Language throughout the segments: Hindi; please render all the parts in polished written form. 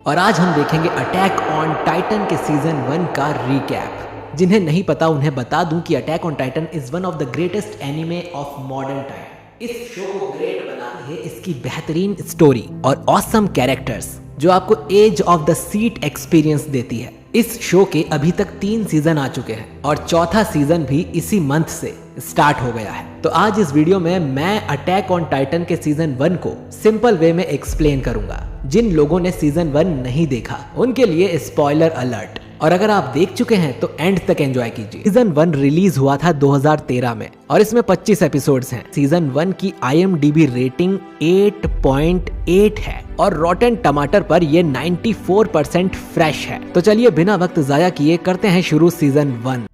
और आज हम देखेंगे अटैक ऑन टाइटन के सीजन 1 का रिकैप। जिन्हें नहीं पता उन्हें बता दूं कि attack on Titan is one of the greatest anime of modern time. इस शो को ग्रेट बनाती है इसकी बेहतरीन स्टोरी और ऑसम कैरेक्टर्स जो आपको edge of the seat experience देती है। इस शो के अभी तक 3 सीजन आ चुके हैं और चौथा सीजन भी इसी मंथ से स्टार्ट हो गया है। तो आज इस वीडियो में मैं अटैक ऑन टाइटन के सीजन 1 को सिंपल वे में एक्सप्लेन करूंगा। जिन लोगों ने सीजन 1 नहीं देखा उनके लिए स्पॉइलर अलर्ट, और अगर आप देख चुके हैं तो एंड तक एंजॉय कीजिए। सीजन 1 रिलीज हुआ था 2013 में और इसमें 25 एपिसोड्स हैं। सीजन 1 की IMDb रेटिंग 8.8 है और रॉटेन टमाटर पर ये 94% फ्रेश है। तो चलिए बिना वक्त जाया किए करते हैं शुरू सीजन 1।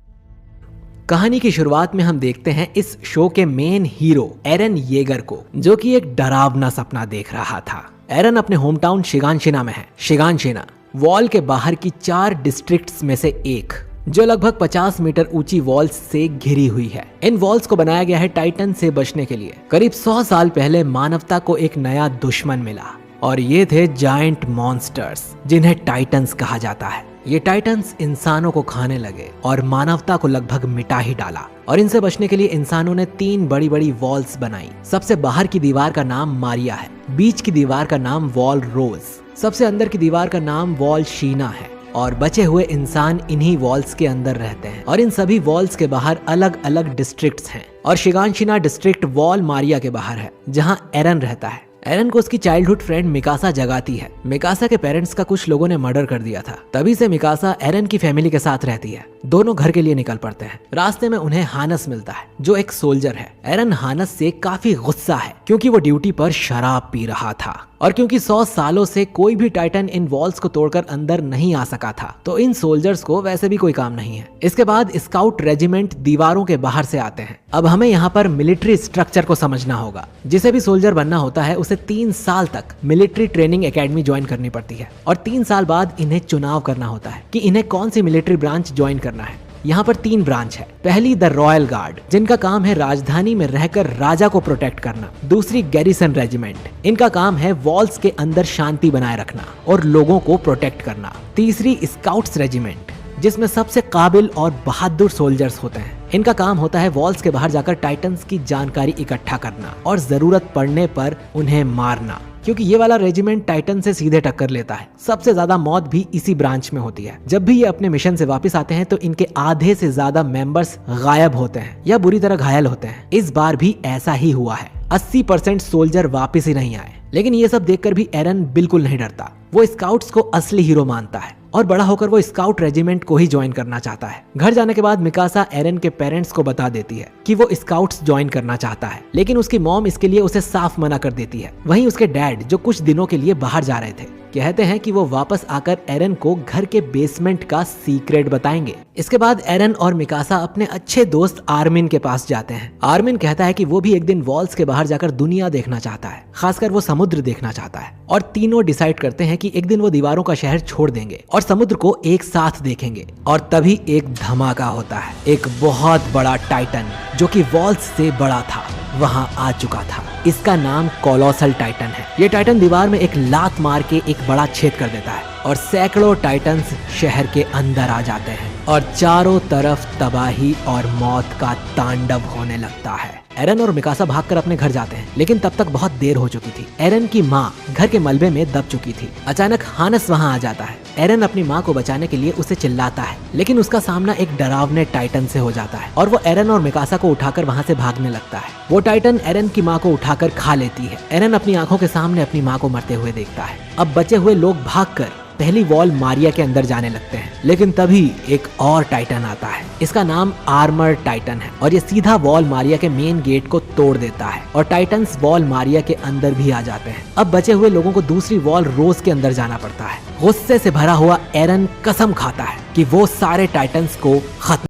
कहानी की शुरुआत में हम देखते हैं इस शो के मेन हीरो एरन येगर को, जो कि एक डरावना सपना देख रहा था। एरन अपने होम टाउन शिगानशिना में है। शिगानशिना वॉल के बाहर की 4 डिस्ट्रिक्ट्स में से एक, जो लगभग 50 मीटर ऊंची वॉल्स से घिरी हुई है। इन वॉल्स को बनाया गया है टाइटन से बचने के लिए। करीब 100 साल पहले मानवता को एक नया दुश्मन मिला और ये थे जायंट मॉन्स्टर्स, जिन्हें टाइटन्स कहा जाता है। ये टाइटन्स इंसानों को खाने लगे और मानवता को लगभग मिटा ही डाला। और इनसे बचने के लिए इंसानों ने 3 बड़ी बड़ी वॉल्स बनाई। सबसे बाहर की दीवार का नाम मारिया है, बीच की दीवार का नाम वॉल रोज, सबसे अंदर की दीवार का नाम वॉल शीना है और बचे हुए इंसान इन्हीं वॉल्स के अंदर रहते हैं। और इन सभी वॉल्स के बाहर अलग अलग डिस्ट्रिक्ट्स हैं और शिगानशिना डिस्ट्रिक्ट वॉल मारिया के बाहर है, जहां एरन रहता है। एरन को उसकी चाइल्डहुड फ्रेंड मिकासा जगाती है। मिकासा के पेरेंट्स का कुछ लोगों ने मर्डर कर दिया था, तभी से मिकासा एरन की फैमिली के साथ रहती है। दोनों घर के लिए निकल पड़ते हैं। रास्ते में उन्हें हानस मिलता है, जो एक सोल्जर है। एरन हानस से काफी गुस्सा है क्योंकि वो ड्यूटी पर शराब पी रहा था और क्योंकि 100 सालों से कोई भी टाइटन इन वॉल्स को तोड़कर अंदर नहीं आ सका था, तो इन सोल्जर्स को वैसे भी कोई काम नहीं है। इसके बाद स्काउट रेजिमेंट दीवारों के बाहर से आते हैं। अब हमें यहाँ पर मिलिट्री स्ट्रक्चर को समझना होगा। जिसे भी सोल्जर बनना होता है उसे 3 साल तक मिलिट्री ट्रेनिंग एकेडमी ज्वाइन करनी पड़ती है और 3 साल बाद इन्हें चुनाव करना होता है कि इन्हें कौन सी मिलिट्री ब्रांच ज्वाइन करना है। यहाँ पर 3 ब्रांच है। पहली द रॉयल गार्ड, जिनका काम है राजधानी में रहकर राजा को प्रोटेक्ट करना। दूसरी गैरिसन रेजिमेंट, इनका काम है वॉल्स के अंदर शांति बनाए रखना और लोगों को प्रोटेक्ट करना। तीसरी स्काउट्स रेजिमेंट, जिसमें सबसे काबिल और बहादुर सोल्जर्स होते हैं। इनका काम होता है वॉल्स के बाहर जाकर टाइटन्स की जानकारी इकट्ठा करना और जरूरत पड़ने पर उन्हें मारना, क्योंकि ये वाला रेजिमेंट टाइटन से सीधे टक्कर लेता है। सबसे ज्यादा मौत भी इसी ब्रांच में होती है। जब भी ये अपने मिशन से वापस आते हैं तो इनके आधे से ज्यादा मेंबर्स गायब होते हैं या बुरी तरह घायल होते हैं। इस बार भी ऐसा ही हुआ है। 80% सोल्जर वापस ही नहीं आए। लेकिन ये सब देखकर भी एरन बिल्कुल नहीं डरता। वो स्काउट्स को असली हीरो मानता है और बड़ा होकर वो स्काउट रेजिमेंट को ही ज्वाइन करना चाहता है। घर जाने के बाद मिकासा एरन के पेरेंट्स को बता देती है कि वो स्काउट्स ज्वाइन करना चाहता है, लेकिन उसकी मॉम इसके लिए उसे साफ मना कर देती है। वहीं उसके डैड, जो कुछ दिनों के लिए बाहर जा रहे थे, कहते हैं कि वो वापस आकर एरन को घर के बेसमेंट का सीक्रेट बताएंगे। इसके बाद एरन और मिकासा अपने अच्छे दोस्त आर्मिन के पास जाते हैं। आर्मिन कहता है कि वो भी एक दिन वॉल्स के बाहर जाकर दुनिया देखना चाहता है, खासकर वो समुद्र देखना चाहता है। और तीनों डिसाइड करते हैं कि एक दिन वो दीवारों का शहर छोड़ देंगे और समुद्र को एक साथ देखेंगे। और तभी एक धमाका होता है। एक बहुत बड़ा टाइटन, जो कि वॉल्स से बड़ा था, वहां आ चुका था। इसका नाम कोलोसल टाइटन है। ये टाइटन दीवार में एक लात मार के एक बड़ा छेद कर देता है और सैकड़ों टाइटन्स शहर के अंदर आ जाते हैं और चारों तरफ तबाही और मौत का तांडव होने लगता है। एरन और मिकासा भागकर अपने घर जाते हैं, लेकिन तब तक बहुत देर हो चुकी थी। एरन की माँ घर के मलबे में दब चुकी थी। अचानक हानस वहाँ आ जाता है। एरन अपनी माँ को बचाने के लिए उसे चिल्लाता है, लेकिन उसका सामना एक डरावने टाइटन से हो जाता है और वो एरन और मिकासा को उठाकर वहाँ से भागने लगता है। वो टाइटन एरन की माँ को उठाकर खा लेती है। एरन अपनी आंखों के सामने अपनी माँ को मरते हुए देखता है। अब बचे हुए लोग भागकर पहली वॉल मारिया के अंदर जाने लगते हैं, लेकिन तभी एक और टाइटन आता है। इसका नाम आर्मर टाइटन है और ये सीधा वॉल मारिया के मेन गेट को तोड़ देता है और टाइटन्स वॉल मारिया के अंदर भी आ जाते हैं। अब बचे हुए लोगों को दूसरी वॉल रोज के अंदर जाना पड़ता है। गुस्से से भरा हुआ एरन कसम खाता है कि वो सारे टाइटन्स को खत्म